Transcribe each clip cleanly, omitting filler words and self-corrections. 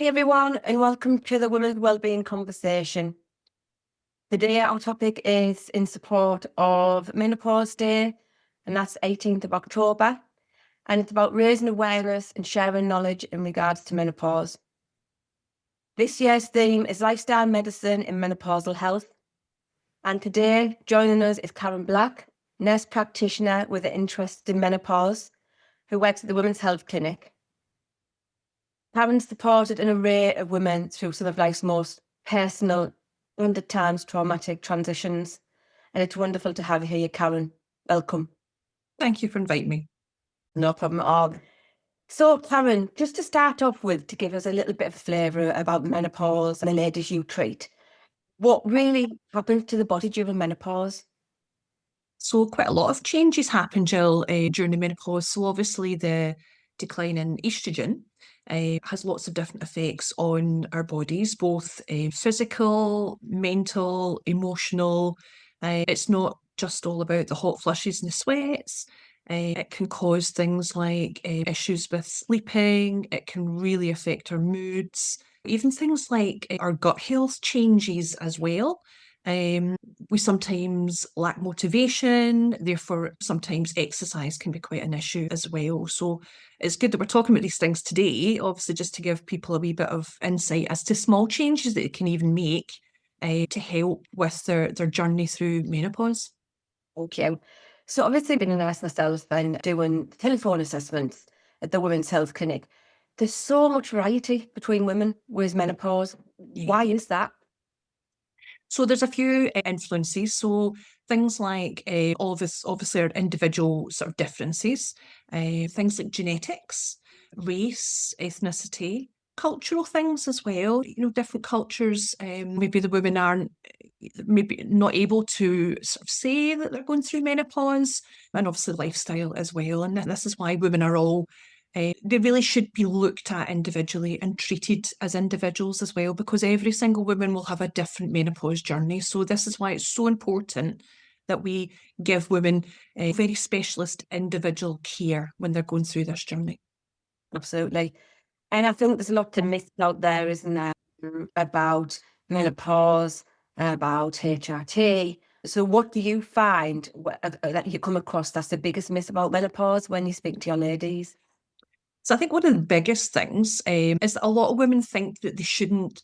Hey everyone, and welcome to the Women's Wellbeing Conversation. Today our topic is in support of Menopause Day, and that's 18th of October, and it's about raising awareness and sharing knowledge in regards to menopause. This year's theme is lifestyle medicine and menopausal health, and today joining us is Karen Black, nurse practitioner with an interest in menopause, who works at the Women's Health Clinic. Karen supported an array of women through some of life's most personal and at times traumatic transitions. And it's wonderful to have you here, Karen. Welcome. Thank you for inviting me. No problem at all. So, Karen, just to start off with, to give us a little bit of flavour about menopause and the ladies you treat, what really happens to the body during menopause? So quite a lot of changes happen, Jill, during the menopause. So obviously the decline in estrogen has lots of different effects on our bodies, both physical, mental, emotional. It's not just all about the hot flushes and the sweats. It can cause things like issues with sleeping. It can really affect our moods. Even things like our gut health changes as well. We sometimes lack motivation, therefore, sometimes exercise can be quite an issue as well. So it's good that we're talking about these things today, obviously, just to give people a wee bit of insight as to small changes that they can even make to help with their journey through menopause. Thank you. So, obviously, being a nurse myself and doing telephone assessments at the Women's Health Clinic, there's so much variety between women with menopause. Why is that? So there's a few influences. So things like all this obviously are individual sort of differences. Things like genetics, race, ethnicity, cultural things as well. You know, different cultures. Maybe the women aren't maybe not able to sort of say that they're going through menopause, and obviously lifestyle as well. And this is why women are all they really should be looked at individually and treated as individuals as well, because every single woman will have a different menopause journey. So this is why it's so important that we give women a very specialist individual care when they're going through this journey. Absolutely. And I think there's a lot to miss out there, isn't there, about menopause, about HRT. So what do you find that you come across that's the biggest myth about menopause when you speak to your ladies? So I think one of the biggest things is that a lot of women think that they shouldn't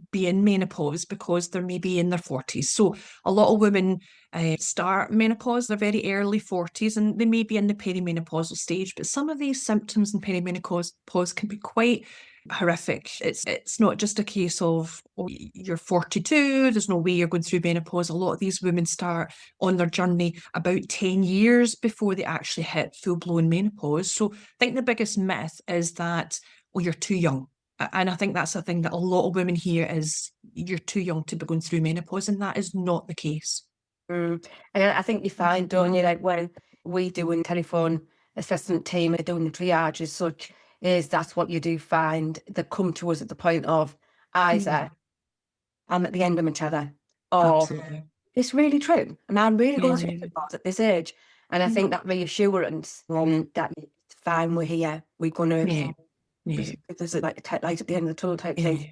be in menopause because they're maybe in their 40s. So a lot of women start menopause, they're very early 40s, and they may be in the perimenopausal stage, but some of these symptoms in perimenopause can be quite horrific. It's not just a case of, oh, you're 42, there's no way you're going through menopause. A lot of these women start on their journey about 10 years before they actually hit full-blown menopause. So I think the biggest myth is that, well, you're too young. And I think that's a thing that a lot of women hear is you're too young to be going through menopause, and that is not the case. And I think you find, don't you, like when we do in telephone assessment team are doing the triage as such, is that's what you do find that come to us at the point of either I'm at the end of my tether or Absolutely. it's really true. And I'm really going through Yeah. menopause at this age. And I think that reassurance that it's fine, we're here, we're going Yeah. to, Yeah. there's like a light at the end of the tunnel type thing, Yeah.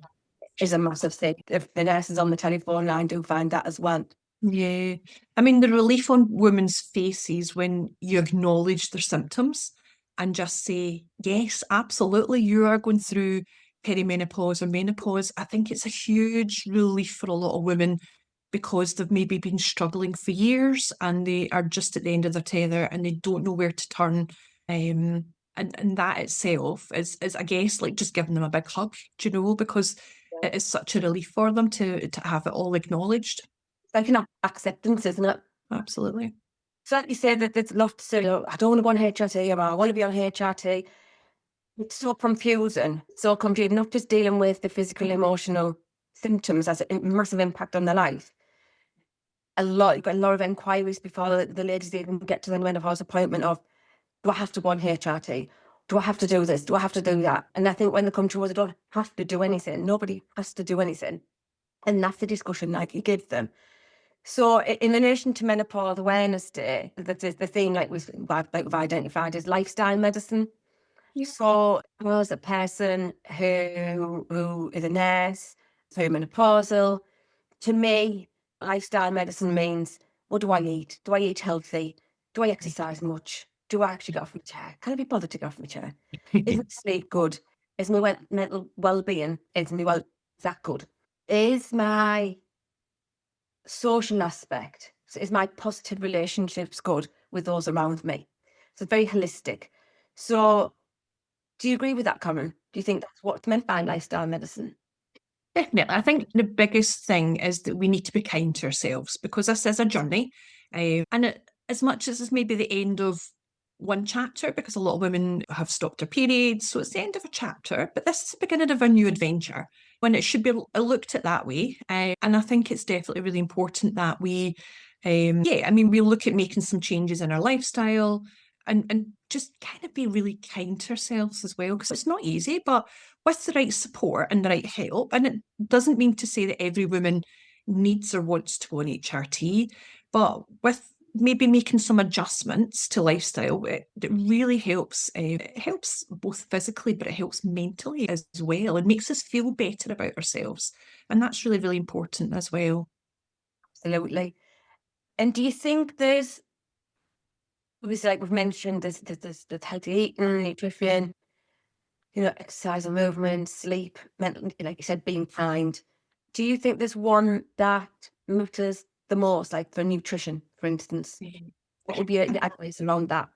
is a massive thing. If the nurses on the telephone line do find that as well. Yeah. I mean, the relief on women's faces when you acknowledge their symptoms and just say, yes, absolutely, you are going through perimenopause or menopause. I think it's a huge relief for a lot of women because they've maybe been struggling for years and they are just at the end of their tether and they don't know where to turn. And that itself is, I guess, like just giving them a big hug, do you know, because it is such a relief for them to have it all acknowledged. Like, you know, acceptance, isn't it? Absolutely. So like you said that there's lots to say, you know, I don't want to go on HRT or I want to be on HRT. It's so confusing, not just dealing with the physical, emotional symptoms as a massive impact on their life. You've got a lot of inquiries before the ladies even get to the menopause appointment of, do I have to go on HRT? Do I have to do this? Do I have to do that? And I think when they come to us, they don't have to do anything. Nobody has to do anything. And that's the discussion like you give them. So in relation to Menopause Awareness Day, the theme like we've identified is lifestyle medicine. So, as a person who is a nurse, perimenopausal, to me, lifestyle medicine means, what do I eat? Do I eat healthy? Do I exercise much? Do I actually get off my chair? Can I be bothered to get off my chair? Is my sleep good? Is my mental well-being, is that good? Is my social aspect, is my positive relationships good with those around me? So it's very holistic. So do you agree with that, Karen? Do you think that's what's meant by lifestyle medicine? Definitely. I think the biggest thing is that we need to be kind to ourselves because this is a journey. As much as it's maybe the end of one chapter, because a lot of women have stopped their periods, so it's the end of a chapter, but this is the beginning of a new adventure when it should be looked at that way. And I think it's definitely really important that we, we look at making some changes in our lifestyle and just kind of be really kind to ourselves as well, because it's not easy, but with the right support and the right help. And it doesn't mean to say that every woman needs or wants to go on HRT, but with maybe making some adjustments to lifestyle, it really helps. It helps both physically, but it helps mentally as well and makes us feel better about ourselves. And that's really, really important as well. Absolutely. And do you think there's, obviously, like we've mentioned, there's healthy eating, nutrition, exercise and movement, sleep, mental, like you said, being kind. Do you think there's one that matters the most, like for nutrition, for instance? What would be your advice around that?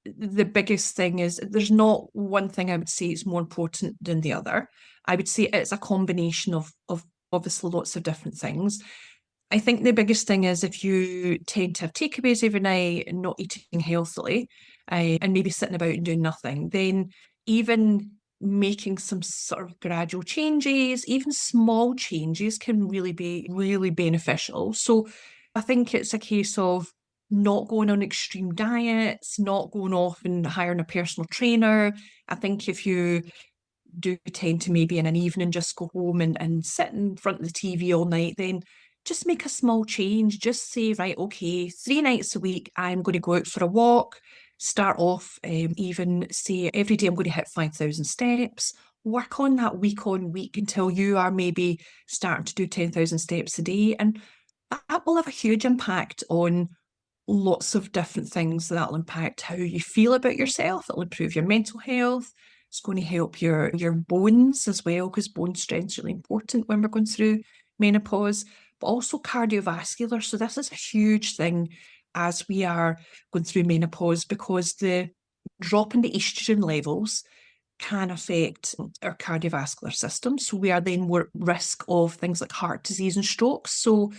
The biggest thing is there's not one thing I would say is more important than the other. I would say it's a combination of obviously lots of different things. I think the biggest thing is if you tend to have takeaways every night and not eating healthily, and maybe sitting about and doing nothing, then even making some sort of gradual changes, even small changes, can really be really beneficial. So I think it's a case of not going on extreme diets, not going off and hiring a personal trainer. I think if you do tend to maybe in an evening just go home and sit in front of the TV all night, then just make a small change. Just say, right, okay, 3 nights a week, I'm going to go out for a walk. Start off, even say every day I'm going to hit 5,000 steps. Work on that week on week until you are maybe starting to do 10,000 steps a day. And that will have a huge impact on lots of different things. That'll impact how you feel about yourself. It'll improve your mental health. It's going to help your bones as well, because bone strength's really important when we're going through menopause, but also cardiovascular. So this is a huge thing as we are going through menopause, because the drop in the estrogen levels can affect our cardiovascular system. So we are then more at risk of things like heart disease and strokes. So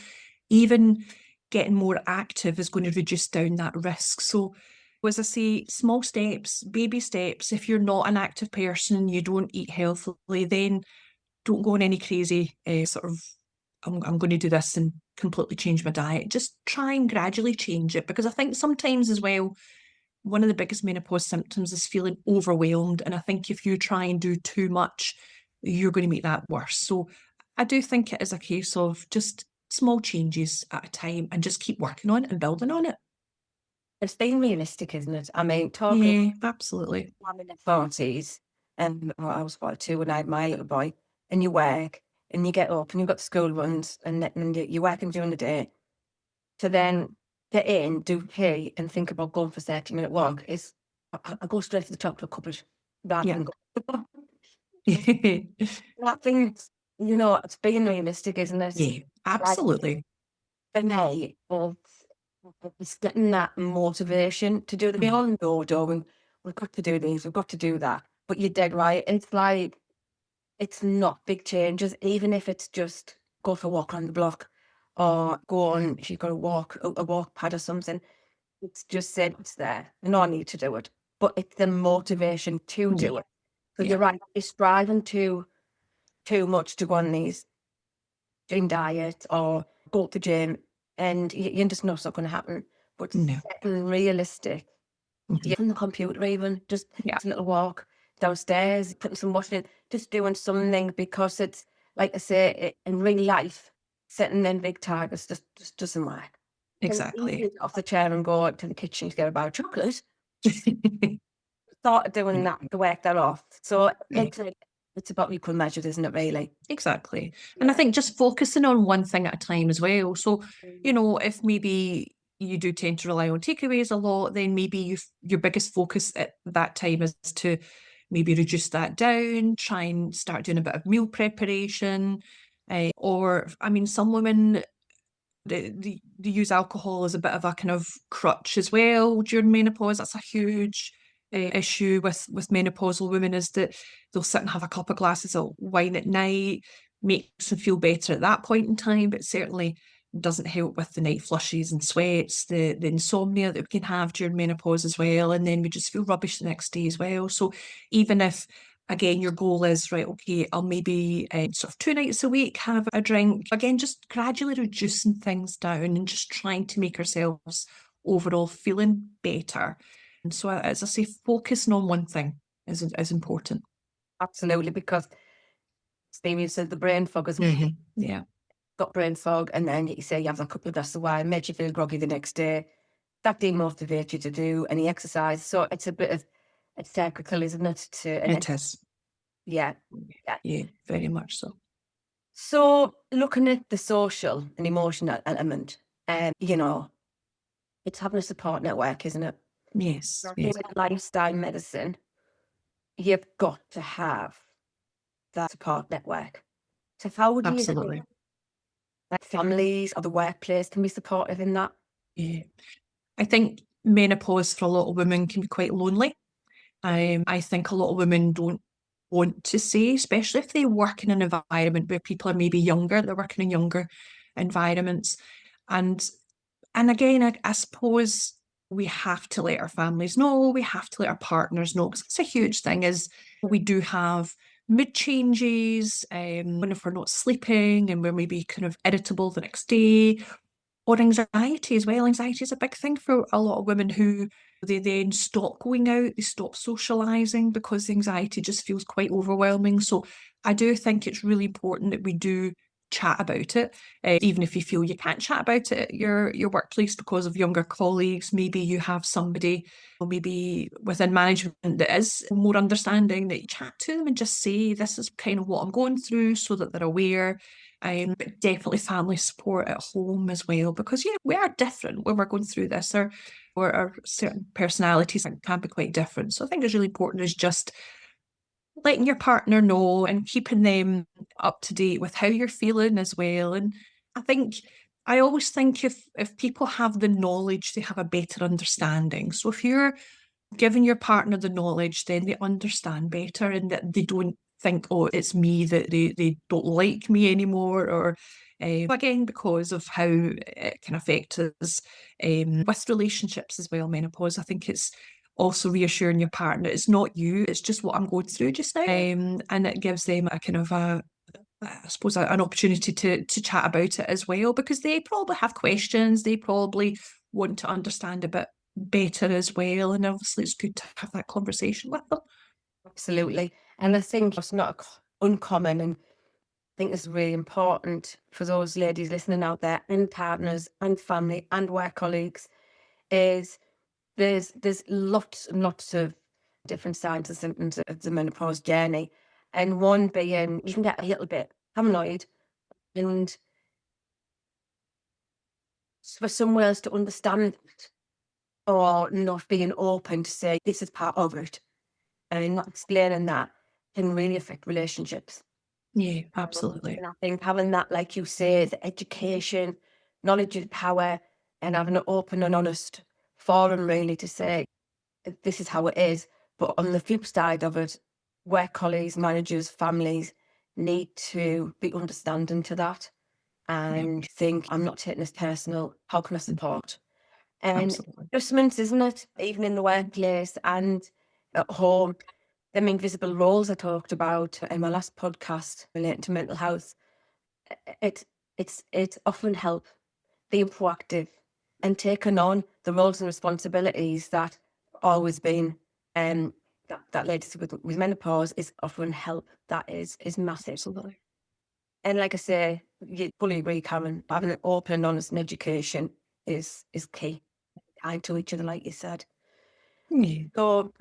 even getting more active is going to reduce down that risk. So as I say, small steps, baby steps. If you're not an active person, you don't eat healthily, then don't go on any crazy I'm going to do this and completely change my diet. Just try and gradually change it, because I think sometimes as well, one of the biggest menopause symptoms is feeling overwhelmed. And I think if you try and do too much, you're going to make that worse. So I do think it is a case of just small changes at a time and just keep working on it and building on it. It's being realistic, isn't it? I mean, talking Yeah, absolutely. I'm in the 40s, and well, I was 42 when I had my little boy, and you work, and you get up, and you've got school runs, and you're working during the day, to then get in, do pee, and think about going for a 30-minute walk is, I go straight to the chocolate cupboard rather Yeah. than go. I think, it's being realistic, isn't it? Yeah, Like, absolutely. for me, it's getting that motivation to do the beyond order, and we've got to do this, we've got to do that. But you're dead right. It's like, it's not big changes, even if it's just go for a walk on the block or go on, if you've got a walk pad or something. It's just said it's there. I know I need to do it, but it's the motivation to Yeah, do it. Because yeah, you're right, you're striving too much to go on these gym diets or go to the gym, and you just know it's not going to happen. But no. setting realistic, Mhm. even the computer, even just Yeah, a little walk downstairs, putting some washing in, just doing something, because it's like I say, in real life, setting them big targets just doesn't work. And it's easy exactly. to get off the chair and go out to the kitchen to get a bar of chocolate. started doing that to work that off. So Yeah. it's about equal measures, isn't it, really? Exactly. And I think just focusing on one thing at a time as well. So, you know, if maybe you do tend to rely on takeaways a lot, then maybe your biggest focus at that time is to maybe reduce that down, try and start doing a bit of meal preparation. Or, I mean, some women, they use alcohol as a bit of a kind of crutch as well during menopause. That's a huge issue with menopausal women, is that they'll sit and have a couple of glasses of wine at night, makes them feel better at that point in time, but certainly doesn't help with the night flushes and sweats, the insomnia that we can have during menopause as well, and then we just feel rubbish the next day as well. So even if, again, your goal is, right, okay, I'll maybe sort of 2 nights a week have a drink. Again, just gradually reducing things down and just trying to make ourselves overall feeling better. And so, as I say, focusing on one thing is important. Absolutely, because Stevie said the brain fog is Yeah, got brain fog, and then you say you have a couple of glasses of wine, makes you feel groggy the next day. That demotivates you to do any exercise. So it's a bit of it's cyclical, isn't it? it is. Yeah. Yeah. Yeah, very much so. So looking at the social and emotional element, you know, it's having a support network, isn't it? Yes, yes, With lifestyle medicine, you've got to have that support network. So how would you think absolutely. that families or the workplace can be supportive in that? Yeah. I think menopause for a lot of women can be quite lonely. I think a lot of women don't want to say, especially if they work in an environment where people are maybe younger, they're working in younger environments. And again, I suppose we have to let our families know, we have to let our partners know, because it's a huge thing, is we do have mood changes, when if we're not sleeping and we're maybe kind of irritable the next day, or anxiety as well. Anxiety is a big thing for a lot of women who they then stop going out, they stop socializing because the anxiety just feels quite overwhelming. So I do think it's really important that we do chat about it, even if you feel you can't chat about it at your workplace because of younger colleagues. Maybe you have somebody, or maybe within management, that is more understanding, that you chat to them and just say, this is kind of what I'm going through, so that they're aware. But definitely family support at home as well, because we are different when we're going through this. Our certain personalities can be quite different. So I think it's really important is just letting your partner know and keeping them up to date with how you're feeling as well. And I always think if people have the knowledge, they have a better understanding. So if you're giving your partner the knowledge, then they understand better, and that they don't think, oh, it's me, that they don't like me anymore, or again, because of how it can affect us with relationships as well, menopause. I think it's also reassuring your partner it's not you, it's just what I'm going through just now. And it gives them a kind of I suppose an opportunity to chat about it as well, because they probably have questions, they probably want to understand a bit better as well, and obviously it's good to have that conversation with them. Absolutely. And I think it's not uncommon, and I think it's really important for those ladies listening out there, and partners and family and work colleagues, is there's lots and lots of different signs and symptoms of the menopause journey. And one being you can get a little bit paranoid, and for someone else to understand it, or not being open to say this is part of it, and not explaining that, can really affect relationships. Yeah, absolutely. And I think having that, like you say, the education, knowledge is power, and having an open and honest forum really to say, this is how it is. But on the flip side of it, work colleagues, managers, families need to be understanding to that and think, I'm not taking this personal. How can I support? And Absolutely. adjustments, isn't it? Even in the workplace and at home. Them invisible roles I talked about in my last podcast relating to mental health. It it's often help being proactive and taking on the roles and responsibilities that always been that ladies with menopause is often help. That is massive. Absolutely. And like I say, you fully agree, Karen, having an open and honest and education is key. Kind to each other, like you said. Yeah. So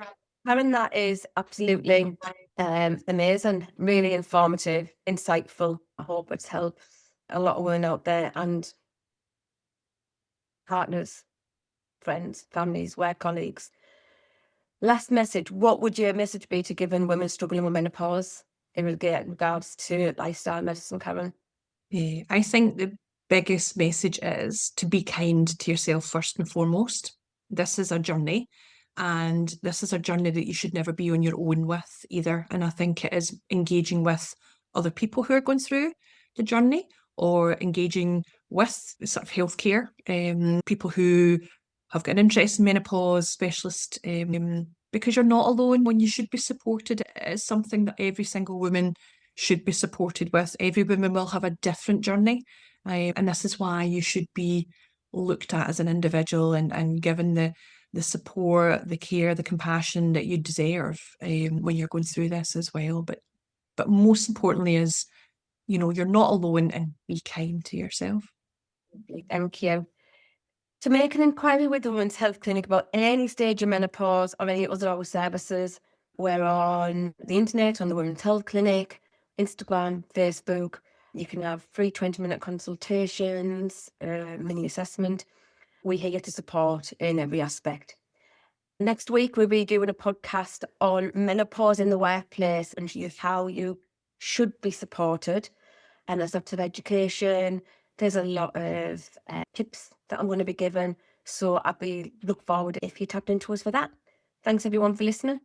Karen, that is absolutely amazing, really informative, insightful. I hope it's helped a lot of women out there and partners, friends, families, work colleagues. Last message, what would your message be to given women struggling with menopause in regards to lifestyle medicine, Karen? Yeah, I think the biggest message is to be kind to yourself first and foremost. This is a journey, and this is a journey that you should never be on your own with either. And I think it is engaging with other people who are going through the journey or engaging with sort of healthcare, people who have got an interest in menopause, specialist, because you're not alone when you should be supported. It is something that every single woman should be supported with. Every woman will have a different journey, and this is why you should be looked at as an individual and given the support, the care, the compassion that you deserve when you're going through this as well. But most importantly is, you're not alone, and be kind to yourself. Thank you. To make an inquiry with the Women's Health Clinic about any stage of menopause or any other of our services, we're on the internet, on the Women's Health Clinic, Instagram, Facebook. You can have free 20-minute consultations, mini assessment. We're here to support in every aspect. Next week, we'll be doing a podcast on menopause in the workplace and how you should be supported. And there's lots of education. There's a lot of tips that I'm going to be given. So I'll be look forward if you tapped into us for that. Thanks everyone for listening.